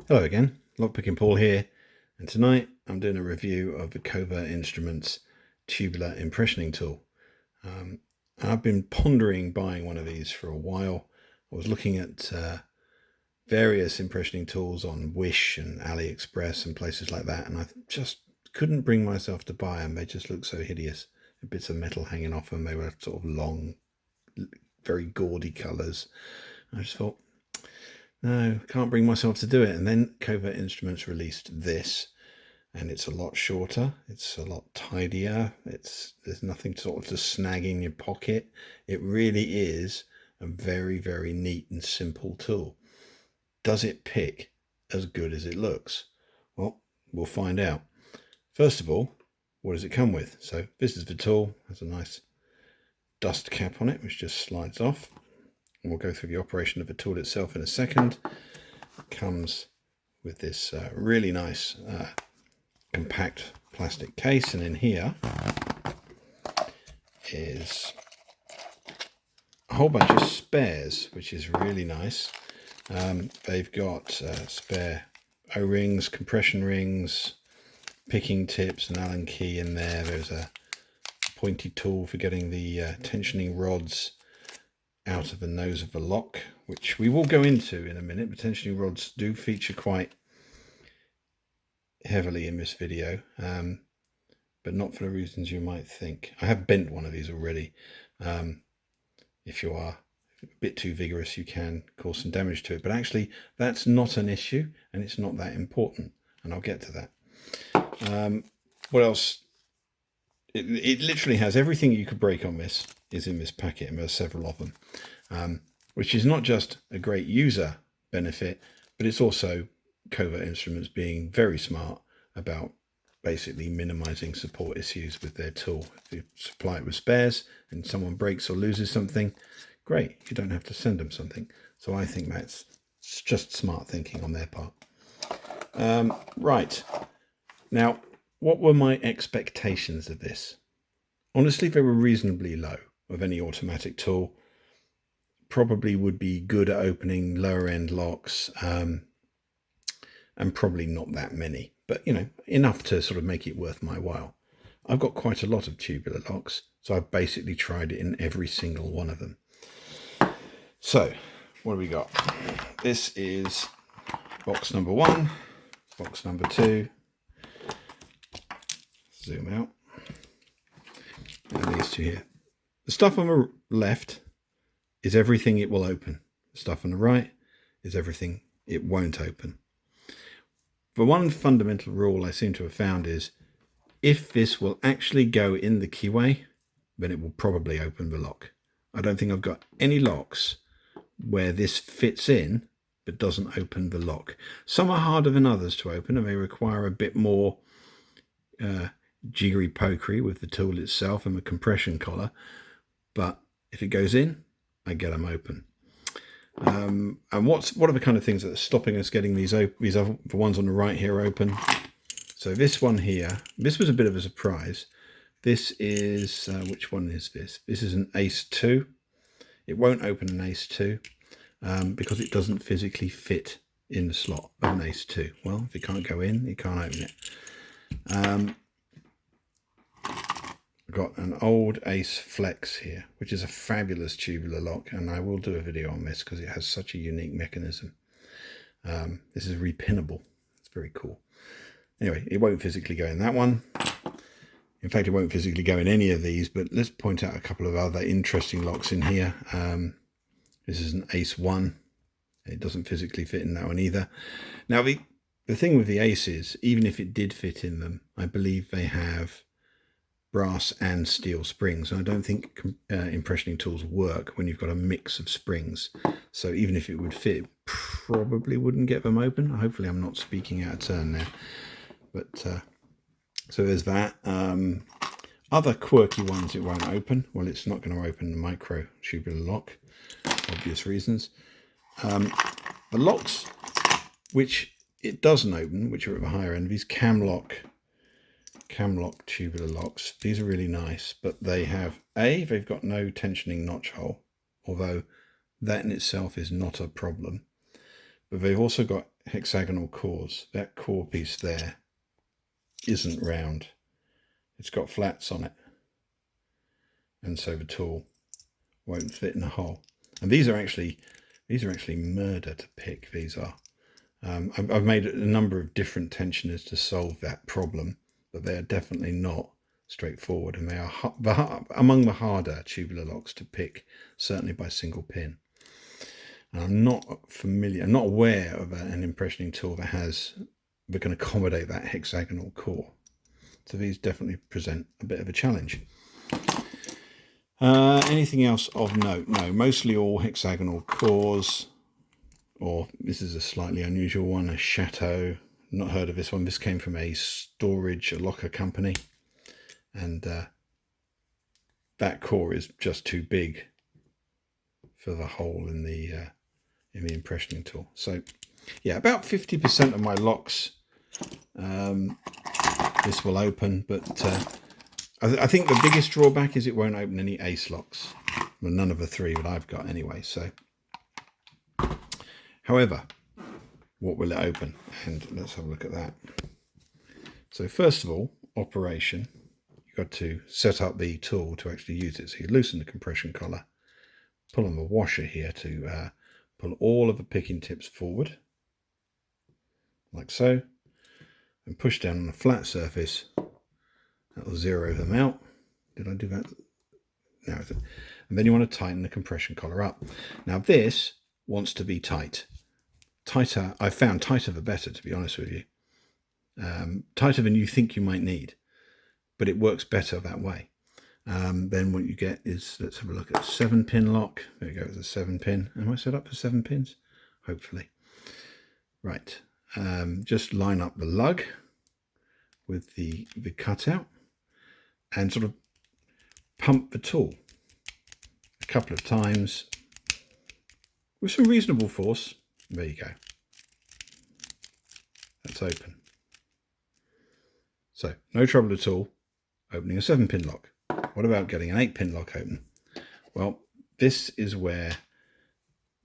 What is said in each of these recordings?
Hello again, Lockpicking Paul here, and tonight I'm doing a review of the Covert Instruments Tubular Impressioning Tool. And I've been pondering buying one of these for a while. I was looking at various impressioning tools on Wish and AliExpress and places like that, and I just couldn't bring myself to buy them. They just look so hideous. Bits of metal hanging off them. They were sort of long, very gaudy colours. I just thought, no, can't bring myself to do it. And then Covert Instruments released this, and it's a lot shorter. It's a lot tidier. There's nothing sort of to snag in your pocket. It really is a very, very neat and simple tool. Does it pick as good as it looks? Well, we'll find out. First of all, what does it come with? So this is the tool. There's a nice dust cap on it, which just slides off. And we'll go through the operation of the tool itself in a second. It comes with this really nice compact plastic case, and in here is a whole bunch of spares, which is really nice. They've got spare O-rings, compression rings, picking tips, an Allen key in there. There's a pointy tool for getting the tensioning rods out of the nose of the lock, which we will go into in a minute. The tensioning rods do feature quite heavily in this video, but not for the reasons you might think. I have bent one of these already. If you are a bit too vigorous, you can cause some damage to it, but actually that's not an issue, and it's not that important, and I'll get to that. What else? It literally has everything you could break on this is in this packet, and there's several of them, which is not just a great user benefit, but it's also Covert Instruments being very smart about basically minimizing support issues with their tool. If you supply it with spares and someone breaks or loses something, great, you don't have to send them something. So I think that's just smart thinking on their part. Right, now what were my expectations of this? Honestly, they were reasonably low. Of any automatic tool, probably would be good at opening lower end locks, and probably not that many, but you know, enough to sort of make it worth my while. I've got quite a lot of tubular locks, so I've basically tried it in every single one of them. So what do we got? This is box number 1, box number 2. Zoom out. And these two here. The stuff on the left is everything it will open. The stuff on the right is everything it won't open. The one fundamental rule I seem to have found is if this will actually go in the keyway, then it will probably open the lock. I don't think I've got any locks where this fits in but doesn't open the lock. Some are harder than others to open, and they require a bit more jiggery pokery with the tool itself and the compression collar, but if it goes in, I get them open. And what are the kind of things that are stopping us getting these open? These are the ones on the right here open. So this one here, this was a bit of a surprise. This is which one is this? This is an Ace 2. It won't open an Ace 2 because it doesn't physically fit in the slot of an Ace 2. Well, if it can't go in, it can't open it. I've got an old Ace Flex here, which is a fabulous tubular lock, and I will do a video on this because it has such a unique mechanism. This is repinnable. It's very cool. Anyway, it won't physically go in that one. In fact, it won't physically go in any of these, but let's point out a couple of other interesting locks in here. This is an Ace 1. It doesn't physically fit in that one either. Now, the thing with the Aces, even if it did fit in them, I believe they have brass and steel springs, and I don't think impressioning tools work when you've got a mix of springs. So even if it would fit, it probably wouldn't get them open. Hopefully I'm not speaking out of turn there, but so there's that. Other quirky ones it won't open. Well, it's not going to open the micro tubular lock, obvious reasons. The locks which it doesn't open, which are at the higher end, these camlock tubular locks, these are really nice, but they've got no tensioning notch hole, although that in itself is not a problem. But they've also got hexagonal cores. That core piece there isn't round. It's got flats on it. And so the tool won't fit in a hole. And these are actually murder to pick. These are. I've made a number of different tensioners to solve that problem, but they are definitely not straightforward, and they are among the harder tubular locks to pick, certainly by single pin. And I'm not aware of an impressioning tool that can accommodate that hexagonal core. So these definitely present a bit of a challenge. Anything else of note? No, mostly all hexagonal cores, or this is a slightly unusual one, a Chateau. Not heard of this one. This came from a locker company, and that core is just too big for the hole in the impressioning tool. So yeah, about 50% of my locks this will open, but I think the biggest drawback is it won't open any ace locks. Well, none of the three that I've got anyway. So, however, what will it open? And let's have a look at that. So first of all, operation. You've got to set up the tool to actually use it. So you loosen the compression collar, pull on the washer here to pull all of the picking tips forward, like so, and push down on a flat surface. That will zero them out. Did I do that? No. And then you want to tighten the compression collar up. Now this wants to be tight. Tighter, I found tighter the better, to be honest with you. Tighter than you think you might need, but it works better that way. Then what you get is, let's have a look at a 7-pin lock. There you go, it's a 7-pin. Am I set up for 7 pins? Hopefully. Right. Just line up the lug with the cutout and sort of pump the tool a couple of times with some reasonable force. There you go. That's open. So no trouble at all opening a 7-pin lock. What about getting an 8-pin lock open? Well, this is where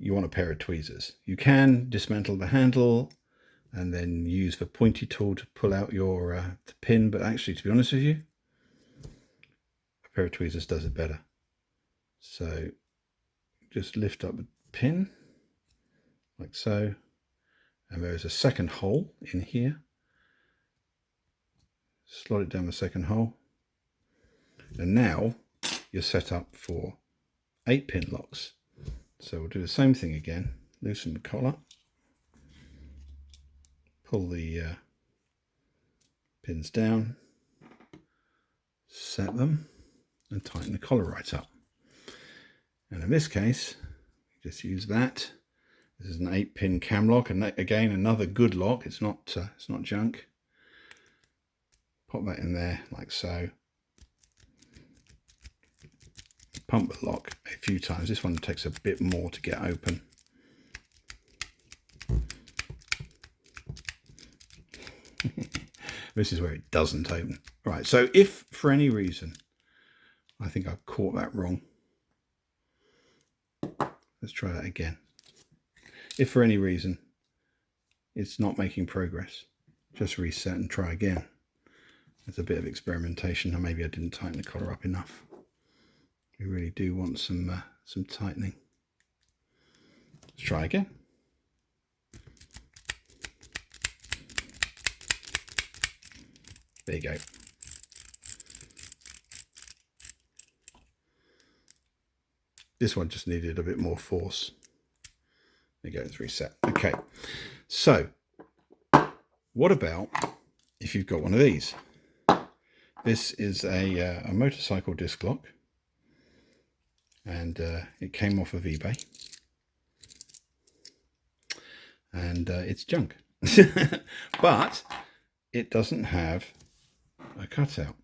you want a pair of tweezers. You can dismantle the handle and then use the pointy tool to pull out your the pin, but actually, to be honest with you, a pair of tweezers does it better. So just lift up the pin like so, and there is a second hole in here. Slot it down the second hole, and now you're set up for 8-pin locks. So we'll do the same thing again. Loosen the collar, pull the pins down, set them, and tighten the collar right up. And in this case, just use that. This is an 8-pin cam lock, and again another good lock. It's not junk. Pop that in there like so. Pump the lock a few times. This one takes a bit more to get open. This is where it doesn't open. Right, so if for any reason, I think I've caught that wrong. Let's try that again. If for any reason it's not making progress, just reset and try again. There's a bit of experimentation, or maybe I didn't tighten the collar up enough. We really do want some tightening. Let's try again. There you go. This one just needed a bit more force. There you go, it's reset. Okay, so what about if you've got one of these? This is a motorcycle disc lock, and it came off of eBay, and it's junk. But it doesn't have a cutout.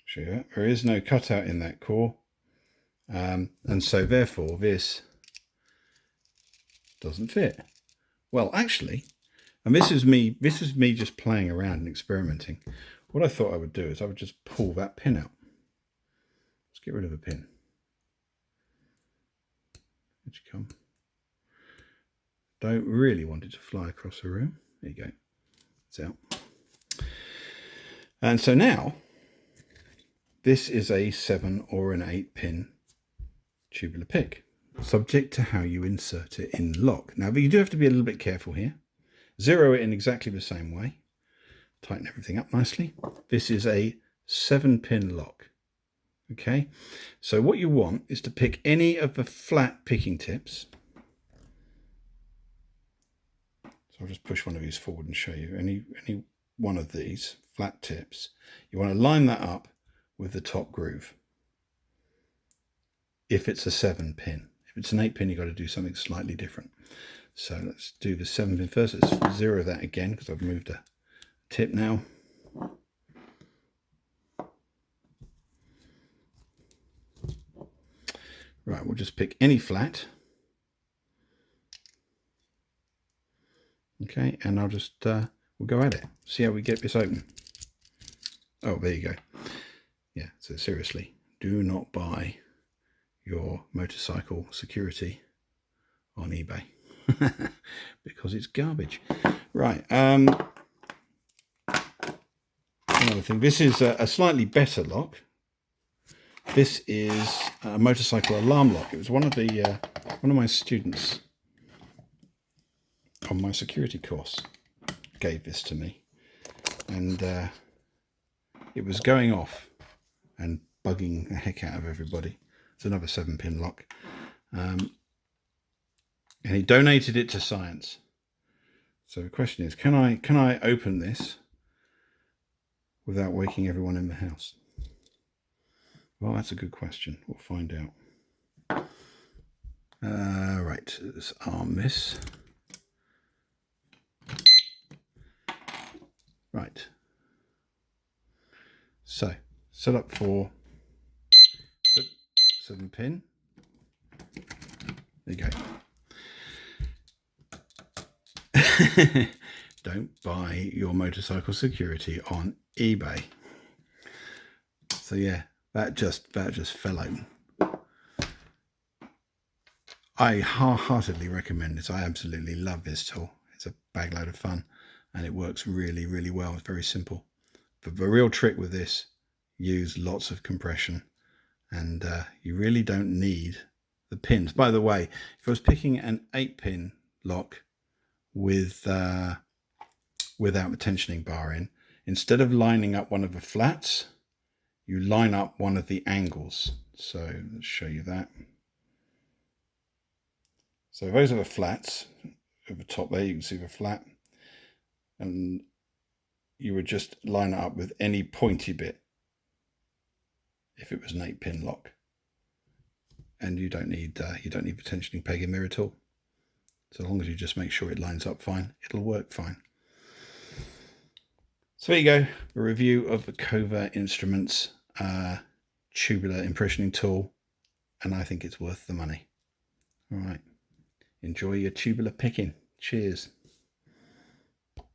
Show you that. There is no cutout in that core, and so therefore this doesn't fit. Well, actually, and this is me just playing around and experimenting. What I thought I would do is I would just pull that pin out. Let's get rid of the pin. Where'd you come? Don't really want it to fly across the room. There you go. It's out. And so now, this is a 7 or an 8 pin tubular pick, subject to how you insert it in lock. Now, you do have to be a little bit careful here. Zero it in exactly the same way. Tighten everything up nicely. This is a 7-pin lock. Okay, so what you want is to pick any of the flat picking tips. So I'll just push one of these forward and show you. Any one of these flat tips. You want to line that up with the top groove. If it's a 7-pin. If it's an 8-pin, you've got to do something slightly different. So let's do the 7-pin first. Let's zero that again because I've moved a tip now. Right, we'll just pick any flat. Okay, and I'll just, we'll go at it. See how we get this open. Oh, there you go. Yeah, so seriously, do not buy your motorcycle security on eBay because it's garbage. Right, another thing, this is a slightly better lock. This is a motorcycle alarm lock. It was one of my students on my security course gave this to me, and it was going off and bugging the heck out of everybody. It's another 7-pin lock, and he donated it to science. So the question is, can I open this without waking everyone in the house? Well, that's a good question. We'll find out. Right, let's arm this. Right. So, set up for 7-pin. There you go. Don't buy your motorcycle security on eBay. So yeah, that just fell open. I heartedly recommend this. I absolutely love this tool. It's a bag load of fun and it works really, really well. It's very simple. But the real trick with this, use lots of compression, and you really don't need the pins. By the way, if I was picking an 8-pin lock with without the tensioning bar in, instead of lining up one of the flats, you line up one of the angles. So let's show you that. So those are the flats. At the top there you can see the flat, and you would just line it up with any pointy bit if it was an 8-pin lock, and you don't need the tensioning peg in there at all. So long as you just make sure it lines up fine, it'll work fine. So there you go, a review of the Covert Instruments tubular impressioning tool, and I think it's worth the money. All right, enjoy your tubular picking. Cheers.